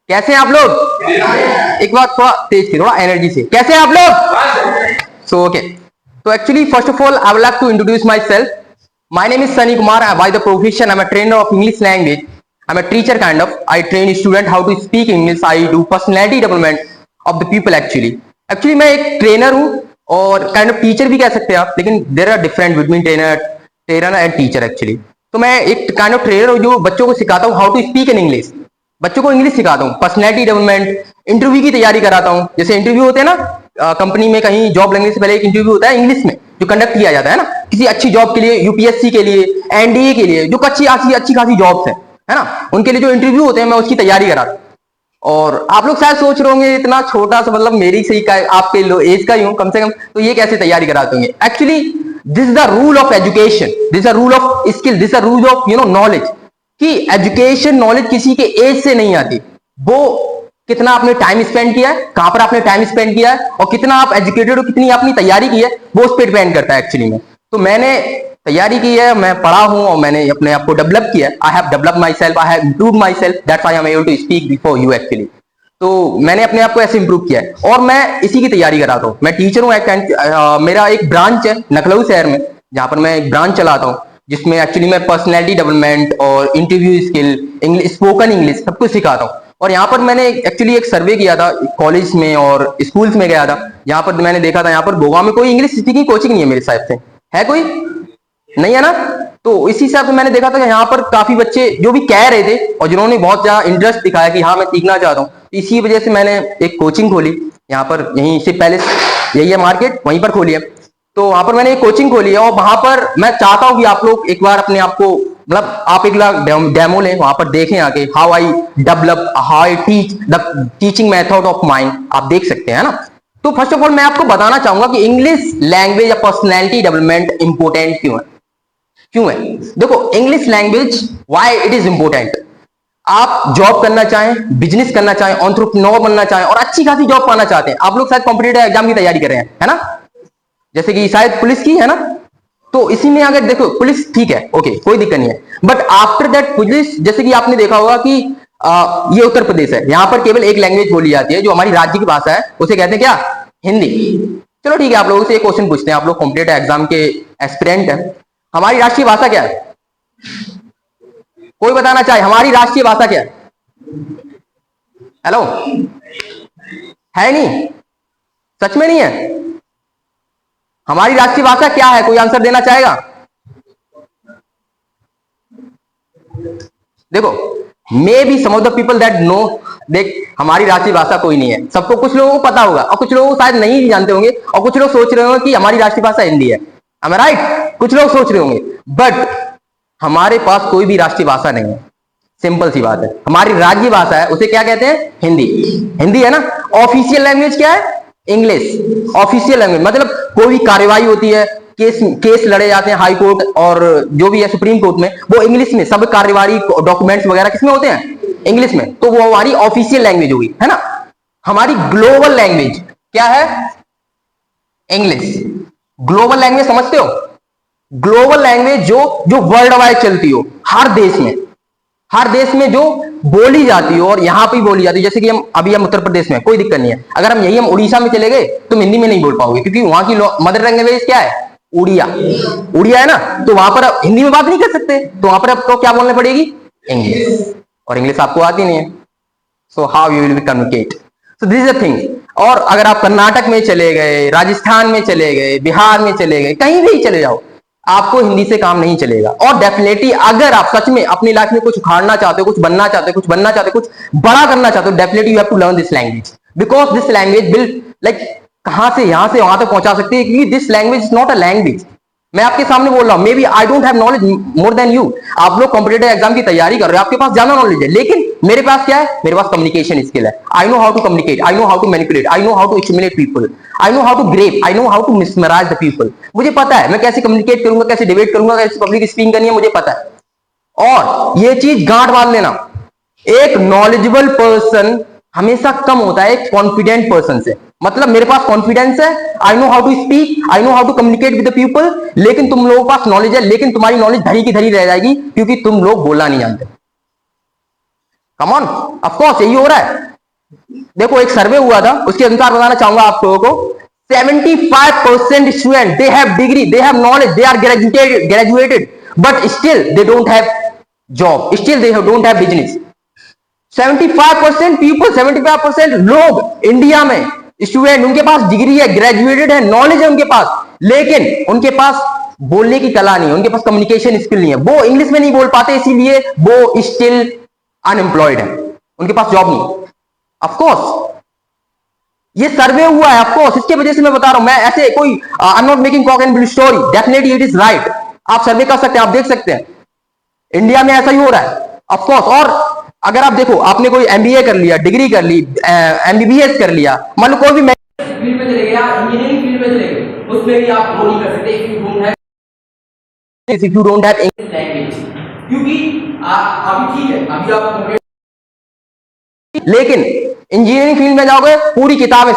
कैसे हैं आप लोग? एक बार थोड़ा तेज की, थोड़ा एनर्जी से, कैसे हैं आप लोग? सो ओके, तो actually first of all I would like to introduce myself. My name is Sunny Kumar. By the profession, I'm a trainer of English language. I'm a teacher kind of. I train student how to speak English. I do personality development of the people actually. Actually मैं एक trainer हूँ और kind of teacher भी कह सकते हैं आप, लेकिन there are different between trainer and teacher actually. तो मैं एक काइंड ऑफ ट्रेनर हूँ जो बच्चों को सिखाता हूँ how to speak in English. बच्चों को इंग्लिश सिखाता हूँ, पर्सनैलिटी डेवलपमेंट, इंटरव्यू की तैयारी कराता हूँ. जैसे इंटरव्यू होते हैं ना कंपनी में, कहीं जॉब लगने से पहले एक इंटरव्यू होता है इंग्लिश में जो कंडक्ट किया जाता है ना, किसी अच्छी जॉब के लिए, यूपीएससी के लिए, एनडीए के लिए, जो अच्छी खासी जॉब्स है ना, उनके लिए जो इंटरव्यू होते हैं मैं उसकी तैयारी कराता हूँ. और आप लोग शायद सोच रहे होंगे इतना छोटा सा, मतलब मेरी सही का आपके एज का ही हूं कम से कम, तो ये कैसे तैयारी कराते होंगे. Actually this is the rule of education, this is the rule of skill, this is the rule of knowledge, कि एजुकेशन नॉलेज किसी के एज से नहीं आती. वो कितना आपने टाइम स्पेंड किया है, कहां पर आपने टाइम स्पेंड किया है, और कितना आप एजुकेटेड हो, कितनी आपने तैयारी की है, वो उस पर डिपेंड करता है एक्चुअली में. तो मैंने तैयारी की है, मैं पढ़ा हूं और मैंने अपने आप को डेवलप किया. I have develop myself, I have improve myself, that's why I am able to speak before you actually. तो मैंने अपने आप को ऐसे इंप्रूव किया है और मैं इसी की तैयारी कराता हूँ. मैं टीचर हूँ, मेरा एक ब्रांच है लखनऊ शहर में, जहां पर मैं एक ब्रांच चलाता हूँ, जिसमें एक्चुअली मैं पर्सनैलिटी डेवलपमेंट और interview skill, English, spoken English सब कुछ सिखाता हूँ. और यहाँ पर मैंने एक्चुअली एक सर्वे किया था, कॉलेज में और स्कूल्स में गया था, जहां पर मैंने देखा था यहाँ पर गोवा में कोई इंग्लिश स्पीकिंग कोचिंग नहीं है मेरे हिसाब से. है कोई? नहीं है ना. तो इसी हिसाब से मैंने देखा था कि यहाँ पर काफी बच्चे जो भी कह रहे थे और जिन्होंने बहुत ज्यादा इंटरेस्ट दिखाया कि हाँ मैं सीखना चाहता हूँ, इसी वजह से मैंने एक कोचिंग खोली यहाँ पर, यहीं से पहले यही है मार्केट, वहीं पर खोली है. तो वहां पर मैंने एक कोचिंग खोली है और वहां पर मैं चाहता हूँ कि आप लोग एक बार अपने आप को, मतलब आप एक डेमो लें, वहां पर देखें आके how I develop, how I teach, the teaching method of mind, आप देख सकते हैं ना. तो फर्स्ट ऑफ ऑल मैं आपको बताना चाहूंगा कि इंग्लिश लैंग्वेज या पर्सनैलिटी डेवलपमेंट इंपॉर्टेंट क्यों है. क्यों है? देखो, English language why it is important. आप जॉब करना चाहें, बिजनेस करना चाहें, एंटरप्रेन्योर बनना चाहें और अच्छी खासी जॉब पाना चाहते हैं, आप लोग शायद कॉम्पिटिटिव एग्जाम की तैयारी कर रहे हैं, है ना, जैसे कि शायद पुलिस की, है ना. तो इसी में अगर देखो पुलिस ठीक है, ओके, कोई दिक्कत नहीं है, बट आफ्टर दैट पुलिस, जैसे कि आपने देखा होगा कि ये उत्तर प्रदेश है, यहाँ पर केवल एक लैंग्वेज बोली जाती है जो हमारी राज्य की भाषा है, उसे कहते हैं क्या? हिंदी. चलो ठीक है, आप लोगों से एक क्वेश्चन पूछते हैं, आप लोग कॉम्पिटिटिव एग्जाम के एस्पिरेंट है, हमारी राष्ट्रीय भाषा क्या है? कोई बताना चाहे हमारी राष्ट्रीय भाषा क्या है? हेलो, है नहीं? सच में नहीं है? हमारी राष्ट्रीय भाषा क्या है? कोई आंसर देना चाहेगा? देखो, may be some of the people that know, देख हमारी राष्ट्रीय भाषा कोई नहीं है, सबको, कुछ लोगों को पता होगा और कुछ लोगों को शायद नहीं जानते होंगे, और कुछ लोग सोच रहे होंगे कि हमारी राष्ट्रीय भाषा हिंदी है. Am I right? कुछ लोग सोच रहे होंगे, बट हमारे पास कोई भी राष्ट्रीय भाषा नहीं है. सिंपल सी बात है, हमारी राज्य भाषा है, उसे क्या कहते हैं? हिंदी. हिंदी है ना. ऑफिशियल लैंग्वेज क्या है? इंग्लिश. ऑफिशियल लैंग्वेज मतलब कोई भी कार्यवाही होती है, केस लड़े जाते हैं हाई कोर्ट और जो भी है सुप्रीम कोर्ट में, वो इंग्लिश में, सब कार्यवाही डॉक्यूमेंट्स वगैरह किसमें होते हैं? इंग्लिश में. तो वो हमारी ऑफिशियल लैंग्वेज होगी, है ना. हमारी ग्लोबल लैंग्वेज क्या है? इंग्लिश. ग्लोबल लैंग्वेज समझते हो? ग्लोबल लैंग्वेज जो वर्ल्ड वाइड चलती हो, हर देश में जो बोली जाती हो और यहां पे बोली जाती है. जैसे कि हम उत्तर प्रदेश में, कोई दिक्कत नहीं है, अगर हम उड़ीसा में चले गए तो हिंदी में नहीं बोल पाओगे, क्योंकि वहां की मदर लैंग्वेज क्या है? उड़िया. उड़िया है ना. तो वहां पर हिंदी में बात नहीं कर सकते, तो वहां पर आपको क्या बोलनी पड़ेगी? इंग्लिश. और इंग्लिश आपको आती नहीं है, so how you will communicate. So this is the thing. और अगर आप कर्नाटक में चले गए, राजस्थान में चले गए, बिहार में चले गए, कहीं भी चले जाओ, आपको हिंदी से काम नहीं चलेगा. और डेफिनेटली अगर आप सच में अपनी लाइफ में कुछ उखाड़ना चाहते हो, कुछ बनना चाहते हो, कुछ बड़ा करना चाहते हो, definitely you have to learn this language, because this language will like कहां से यहां से वहां तक पहुंचा सकती है, क्योंकि this language is not a language. मैं आपके सामने बोल रहा हूं, may be I don't have knowledge more than you. आप लोग कॉम्पिटिटिव एग्जाम की तैयारी कर रहे हो, आपके पास ज्यादा नॉलेज है, लेकिन मेरे पास क्या है? मेरे पास कम्युनिकेशन स्किल है. I know how to communicate, I know how to manipulate, I know how to stimulate people, I know how to grab, I know how to mesmerize the people. मुझे पता है मैं कैसे कम्युनिकेट करूंगा, कैसे debate करूंगा, कैसे पब्लिक स्पीकिंग करनी है, मुझे पता है. और ये चीज गांठ बांध लेना, एक नॉलेजेबल पर्सन हमेशा कम होता है एक कॉन्फिडेंट पर्सन से. मतलब मेरे पास कॉन्फिडेंस है, I know how to speak, I know how to communicate with the people, लेकिन तुम लोगों के पास नॉलेज है, लेकिन तुम्हारी नॉलेज धरी की धरी रह जाएगी, क्योंकि तुम लोग बोलना नहीं जानते. कम ऑन, ऑफ कोर्स यही हो रहा है। देखो एक सर्वे हुआ था, उसके अनुसार बताना चाहूंगा आप लोगों को, 75% student they have degree, they have knowledge, they are graduated, but still they don't have job, still they don't have business. 75% people, 75% लोग इंडिया में स्टूडेंट, उनके पास डिग्री है, ग्रेजुएटेड है, नॉलेज है उनके पास, लेकिन उनके पास बोलने की कला नहीं है, उनके पास कम्युनिकेशन स्किल नहीं है, वो इंग्लिश में नहीं बोल पाते, इसीलिए वो स्टिल अनएम्प्लॉयड है, उनके पास जॉब नहीं। ऑफ कोर्स ये सर्वे हुआ है, ऑफ कोर्स इसके वजह से मैं बता रहा हूं, मैं ऐसे कोई I am not making cock and bull story, definitely it is right. आप सर्वे कर सकते हैं, आप देख सकते हैं इंडिया में ऐसा ही हो रहा है, ऑफ कोर्स। और अगर आप देखो, आपने कोई एमबीए कर लिया, डिग्री कर ली, एमबीबीएस कर लिया, मान लो कोई भी फील्ड में चले गए या इंजीनियरिंग फील्ड में चले गए, उसमें भी आप वो नहीं कर सकते if you don't have English language, क्योंकि अभी ठीक है, अभी आप, लेकिन इंजीनियरिंग फील्ड में जाओगे, पूरी किताब है,